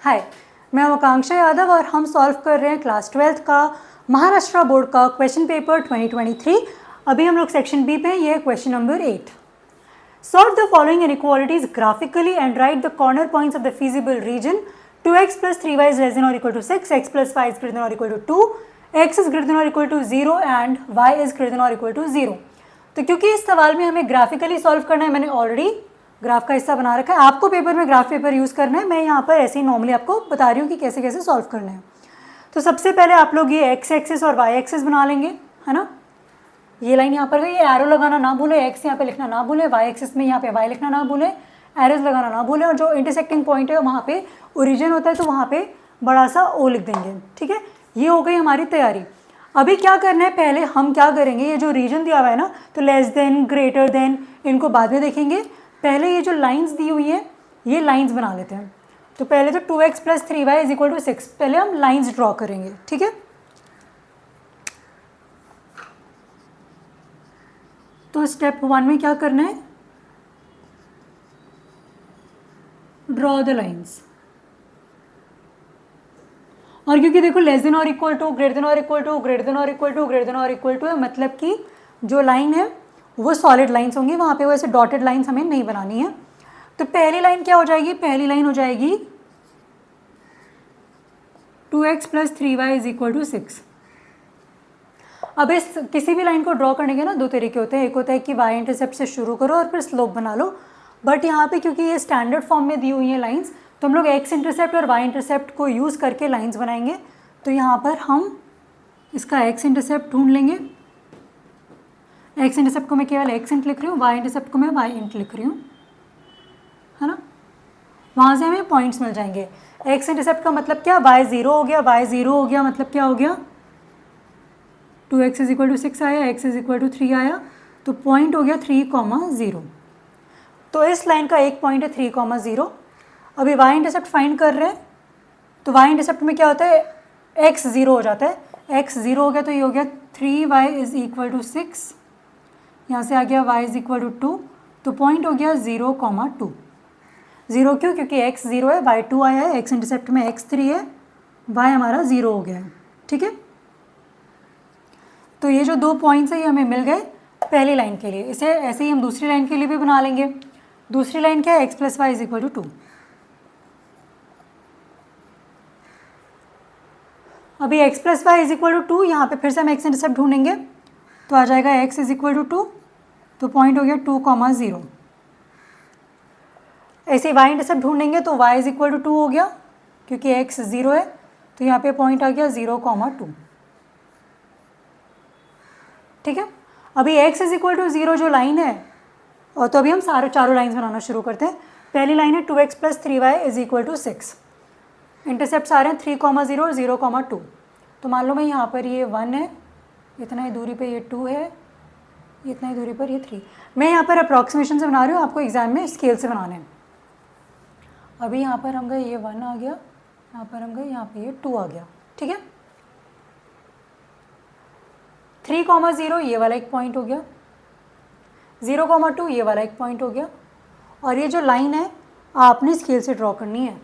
हाय, मैं आकांक्षा यादव और हम सॉल्व कर रहे हैं क्लास 12th का महाराष्ट्र बोर्ड का क्वेश्चन पेपर 2023। अभी हम लोग सेक्शन बी पे हैं। ये है question number 8। Solve the following inequalities graphically and right the corner points of the feasible reason 2x + 3y is less than or equal to 6, x + y is greater than or equal to 2, x is greater than or equal to 0 and y is greater than or equal to 0। तो क्योंकि इस सवाल में हमें graphically solve करना है, मैंने already graph का हिस्सा बना रखा है। आपको पेपर में ग्राफ पेपर यूज़ करना है, मैं यहाँ पर ऐसे ही नॉर्मली आपको बता रही हूँ कि कैसे कैसे सॉल्व करना है। तो सबसे पहले आप लोग ये एक्स एक्सिस और वाई एक्सिस बना लेंगे, है ना। ये लाइन यहाँ पर गई, ये एरो लगाना ना भूले, एक्स यहाँ पे लिखना ना भूले, वाई एक्सिस में यहाँ पे वाई लिखना ना भूले, एरोज लगाना ना भूले, और जो इंटरसेक्टिंग पॉइंट है वहाँ पे ओरिजिन होता है तो वहाँ पे बड़ा सा ओ लिख देंगे। ठीक है, ये हो गई हमारी तैयारी। अभी क्या करना है, पहले हम क्या करेंगे, ये जो रीजन दिया हुआ है ना, तो लेस देन, ग्रेटर देन, इनको बाद में देखेंगे। पहले ये जो लाइंस दी हुई है ये लाइंस बना लेते हैं। तो पहले तो 2x + 3y = 6, पहले हम लाइंस ड्रॉ करेंगे। ठीक है, तो स्टेप 1 में क्या करना है, ड्रॉ द लाइंस। और क्योंकि देखो लेस देन और इक्वल टू, ग्रेटर देन और इक्वल टू, ग्रेटर देन और इक्वल टू, ग्रेटर देन और इक्वल टू है, मतलब कि जो लाइन है वो सॉलिड लाइंस होंगी, वहाँ पे वो ऐसे डॉटेड लाइंस हमें नहीं बनानी है। तो पहली लाइन क्या हो जाएगी, पहली लाइन हो जाएगी 2x + 3y = 6। अब इस किसी भी लाइन को ड्रॉ करने के ना दो तरीके होते हैं। एक होता है कि y इंटरसेप्ट से शुरू करो और फिर स्लोप बना लो, बट यहाँ पे क्योंकि ये स्टैंडर्ड फॉर्म में दी हुई हैं लाइंस, तो हम लोग x इंटरसेप्ट और y इंटरसेप्ट को यूज़ करके लाइंस बनाएंगे। तो यहाँ पर हम इसका x इंटरसेप्ट ढूंढ लेंगे। x इंटरसेप्ट को मैं केवल x इंट लिख रही हूँ, y इंटरसेप्ट को मैं y इंट लिख रही हूँ, है ना। वहाँ से हमें पॉइंट्स मिल जाएंगे। x इंटरसेप्ट का मतलब क्या, y 0 हो गया, y 0 हो गया, मतलब क्या हो गया, 2x = 6 आया, x = 3 आया, तो पॉइंट हो गया 3,0। तो इस लाइन का एक पॉइंट है 3,0। अभी y इंटरसेप्ट फाइंड कर रहे हैं, तो y इंटरसेप्ट में क्या होता है, x 0 हो जाता है। x 0 हो गया तो ये हो गया 3y = 6, यहाँ से आ गया y = 2, तो पॉइंट हो गया 0,2। 0 क्यों, क्योंकि x 0 है, y 2 आया है, x इंटरसेप्ट में x 3 है, y हमारा 0 हो गया है। ठीक है, तो ये जो दो पॉइंट्स है ये हमें मिल गए पहली लाइन के लिए। इसे ऐसे ही हम दूसरी लाइन के लिए भी बना लेंगे। दूसरी लाइन क्या है, x + y = 2। अभी x + y = 2, यहाँ पे फिर से हम x इंटरसेप्ट ढूंढेंगे, तो आ जाएगा x = 2, तो पॉइंट हो गया 2,0। ऐसे y इंटरसेप्ट ढूंढेंगे तो y = 2 हो गया, क्योंकि x 0 है, तो यहाँ पे पॉइंट आ गया 0,2। ठीक है, अभी x = 0 जो लाइन है, और तो अभी हम चारों लाइंस बनाना शुरू करते हैं। पहली लाइन है 2x + 3y = 6, इंटरसेप्ट आ रहे हैं 3,0 और 0,2। तो मान लो मैं यहाँ पर ये 1 है, इतना ही दूरी पे ये 2 है, इतना ही दूरी पर ये 3। मैं यहाँ पर अप्रॉक्सीमेशन से बना रही हूँ, आपको एग्जाम में स्केल से बनाने हैं। अभी यहाँ पर हम गए, ये 1 आ गया, यहाँ पर हम गए, यहाँ पे ये 2 आ गया। ठीक है, 3,0 ये वाला एक पॉइंट हो गया, 0,2 ये वाला एक पॉइंट हो गया, और ये जो लाइन है आपने स्केल से ड्रॉ करनी है।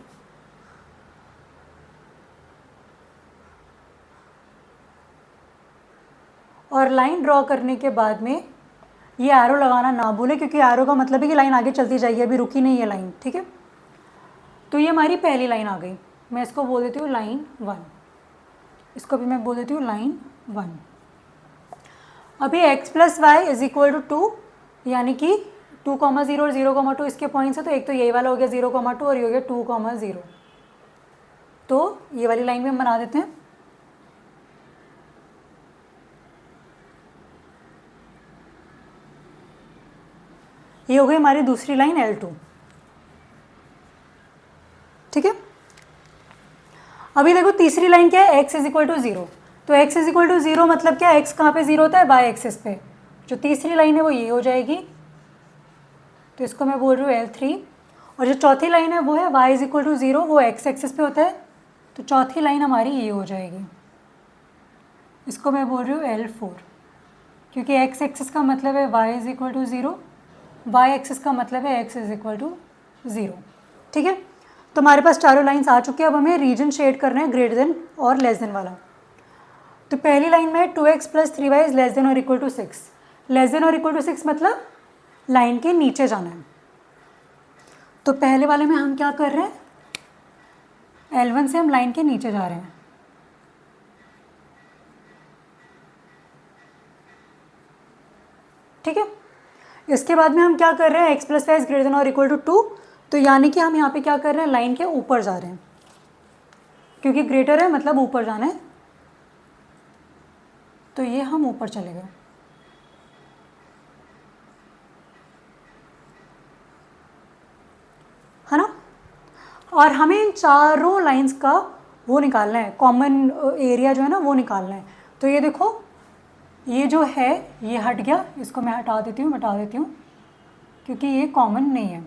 और लाइन ड्रॉ करने के बाद में ये एरो लगाना ना भूलें, क्योंकि एरो का मतलब है कि लाइन आगे चलती जाएगी, अभी रुकी नहीं है लाइन। ठीक है, तो ये हमारी पहली लाइन आ गई, मैं इसको बोल देती हूँ लाइन 1, इसको भी मैं बोल देती हूँ लाइन 1। अभी x + y = 2, यानी कि 2,0 और 0,2 इसके पॉइंट्स है, तो एक तो ये वाला हो गया 0,2 और ये हो गया 2,0। तो ये वाली लाइन भी हम बना देते हैं। ये हो गई हमारी दूसरी लाइन L2। ठीक है, अभी देखो तीसरी लाइन क्या है, x = 0। तो x = 0 मतलब क्या, x कहाँ पे 0 होता है, y एक्सिस पे। जो तीसरी लाइन है वो ये हो जाएगी, तो इसको मैं बोल रही हूँ L3। और जो चौथी लाइन है वो है y = 0, वो x एक्सिस पे होता है, तो चौथी लाइन हमारी ये हो जाएगी, इसको मैं बोल रही हूँ L4, क्योंकि x एक्सिस का मतलब है y = 0, y एक्सिस का मतलब है x = 0। ठीक है, तो हमारे पास चारों लाइंस आ चुकी है। अब हमें रीजन शेड करना है ग्रेटर देन और लेस देन वाला। तो पहली लाइन में 2x + 3y is less than और इक्वल टू 6। लेस देन और इक्वल टू 6 मतलब लाइन के नीचे जाना है। तो पहले वाले में हम क्या कर रहे हैं, L1 से हम लाइन के नीचे जा रहे हैं। ठीक है, इसके बाद में हम क्या कर रहे हैं, x + y is greater than और इक्वल टू 2। तो यानी कि हम यहाँ पे क्या कर रहे हैं, लाइन के ऊपर जा रहे हैं, क्योंकि ग्रेटर है मतलब ऊपर जाना है। तो ये हम ऊपर चले गए। है ना। और हमें इन चारों लाइंस का वो निकालना है, कॉमन एरिया जो है ना वो निकालना है। तो ये देखो, ये जो है ये हट गया, इसको मैं हटा देती हूँ क्योंकि ये कॉमन नहीं है।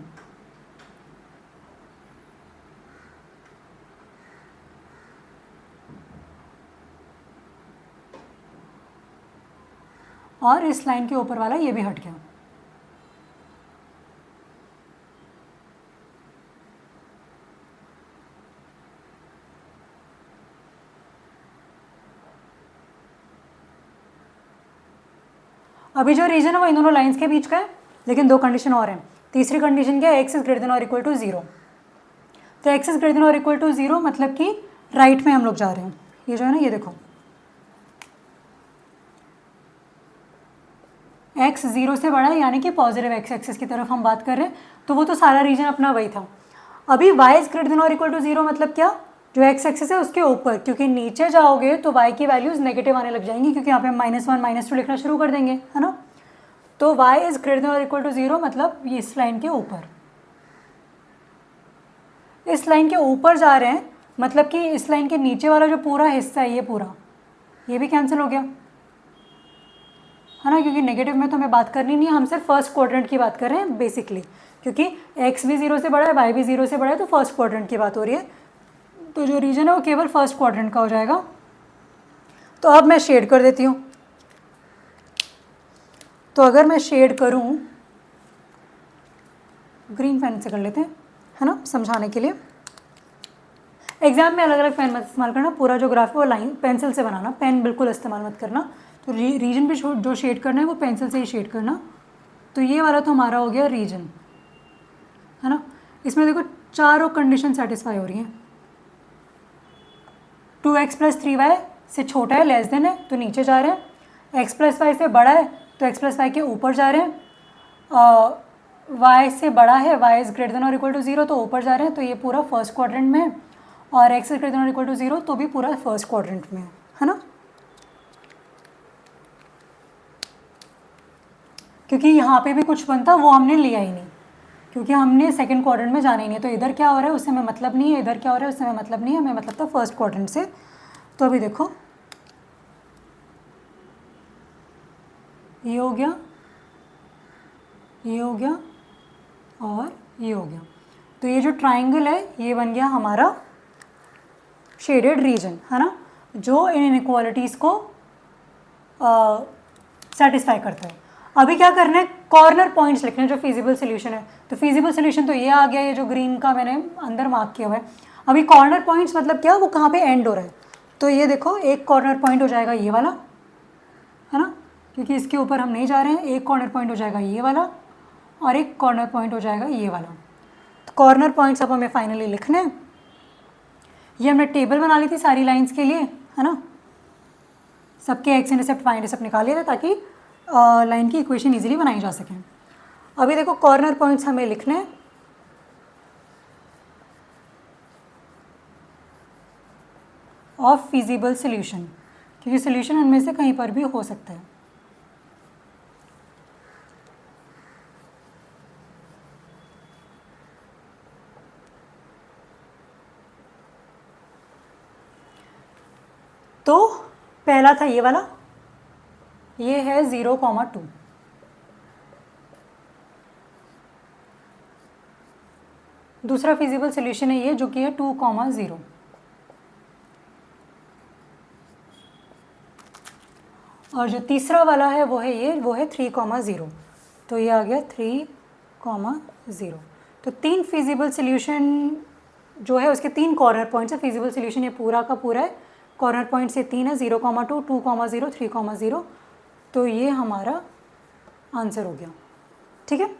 और इस लाइन के ऊपर वाला ये भी हट गया। अभी जो रीजन है वो इन दोनों लाइंस के बीच का है, लेकिन दो कंडीशन और हैं। तीसरी कंडीशन क्या है, x इज ग्रेटर देन और इक्वल टू 0। तो x इज ग्रेटर देन और इक्वल टू 0 मतलब कि राइट में हम लोग जा रहे हैं। ये जो है ना, ये देखो x 0 से बड़ा है, यानी कि पॉजिटिव x एक्सिस की तरफ हम बात कर रहे हैं। तो वो तो सारा रीजन अपना वही था। अभी y इज ग्रेटर देन और इक्वल टू 0 मतलब क्या, जो x एक्सिस है उसके ऊपर, क्योंकि नीचे जाओगे तो y की वैल्यूज नेगेटिव आने लग जाएंगी, क्योंकि यहाँ पे हम -1 -2 लिखना शुरू कर देंगे, है ना। तो y इज ग्रेटर देन और इक्वल टू 0 मतलब ये इस लाइन के ऊपर, इस लाइन के ऊपर जा रहे हैं, मतलब कि इस लाइन के नीचे वाला जो पूरा हिस्सा है ये पूरा, ये भी कैंसिल हो गया, है ना। क्योंकि नेगेटिव में तो हमें बात करनी नहीं है, हम सिर्फ फर्स्ट क्वाड्रेंट की बात कर रहे हैं बेसिकली, क्योंकि x भी 0 से बड़ा है, y भी 0 से बड़ा है, तो फर्स्ट क्वाड्रेंट की बात हो रही है। तो जो रीजन है वो केवल फर्स्ट क्वाड्रेंट का हो जाएगा। तो अब मैं शेड कर देती हूँ। तो अगर मैं शेड करूँ, ग्रीन पेन से कर लेते हैं, है ना, समझाने के लिए। एग्जाम में अलग अलग पेन मत इस्तेमाल करना, पूरा जो ग्राफ है वो लाइन पेंसिल से बनाना, पेन बिल्कुल इस्तेमाल मत करना। तो रीजन भी जो शेड करना है वो पेंसिल से ही शेड करना। तो ये वाला तो हमारा हो गया रीजन, है ना। इसमें देखो चारों कंडीशन सेटिस्फाई हो रही हैं। 2x + 3y से छोटा है, लेस देन है, तो नीचे जा रहे हैं। x + y से बड़ा है तो x + y के ऊपर जा रहे हैं। y से बड़ा है, y इज ग्रेटर देन और इक्वल टू 0, तो ऊपर जा रहे हैं। तो ये पूरा फर्स्ट क्वाड्रेंट में है, और x इज ग्रेटर देन और इक्वल टू 0 तो भी पूरा फर्स्ट क्वाड्रेंट में है ना। क्योंकि यहाँ पे भी कुछ बनता वो हमने लिया ही नहीं, क्योंकि हमने सेकंड क्वाड्रेंट में जाना ही नहीं। तो इधर क्या हो रहा है उससे हमें मतलब नहीं है, इधर क्या हो रहा है उससे हमें मतलब नहीं है, हमें मतलब था फर्स्ट क्वाड्रेंट से। तो अभी देखो ये हो गया, ये हो गया और ये हो गया। तो ये जो ट्राइंगल है ये बन गया हमारा शेडेड रीजन, है ना, जो इन इनइक्वालिटीज़ को सेटिस्फाई करता है। अभी क्या करना है, कॉर्नर पॉइंट्स लिखने हैं जो फिजिबल सोल्यूशन है। तो फिजिबल सोल्यूशन तो ये आ गया, ये जो ग्रीन का मैंने अंदर मार्क किया हुआ है। अभी कॉर्नर पॉइंट्स मतलब क्या, वो कहाँ पे एंड हो रहा है। तो ये देखो एक कॉर्नर पॉइंट हो जाएगा ये वाला, है ना, क्योंकि इसके ऊपर हम नहीं जा रहे हैं। एक कॉर्नर पॉइंट हो जाएगा ये वाला, और एक कॉर्नर पॉइंट हो जाएगा ये वाला। तो कॉर्नर पॉइंट्स अब हमें फाइनली लिखने हैं। ये हमने टेबल बना ली थी सारी लाइंस के लिए, है ना, सबके एक्स इंटरसेप्ट वाई इंटरसेप्ट निकाल लिए थे ताकि लाइन की इक्वेशन इजीली बनाई जा सके। अभी देखो कॉर्नर पॉइंट्स हमें लिखने हैं ऑफ फिजिबल सोल्यूशन, क्योंकि सोल्यूशन उनमें से कहीं पर भी हो सकता है। तो पहला था ये वाला, ये है 0,2। दूसरा फिजिबल सोल्यूशन है ये, जो कि है 2,0। और जो तीसरा वाला है वो है ये, वो है 3,0। तो ये आ गया 3,0। तो 3 फिजिबल सोल्यूशन जो है उसके 3 कॉर्नर पॉइंट्स है, फिजिबल सोल्यूशन ये पूरा का पूरा है, कॉर्नर पॉइंट से 3 है, 0,2, 2,0, 3,0, तो ये हमारा आंसर हो गया। ठीक है।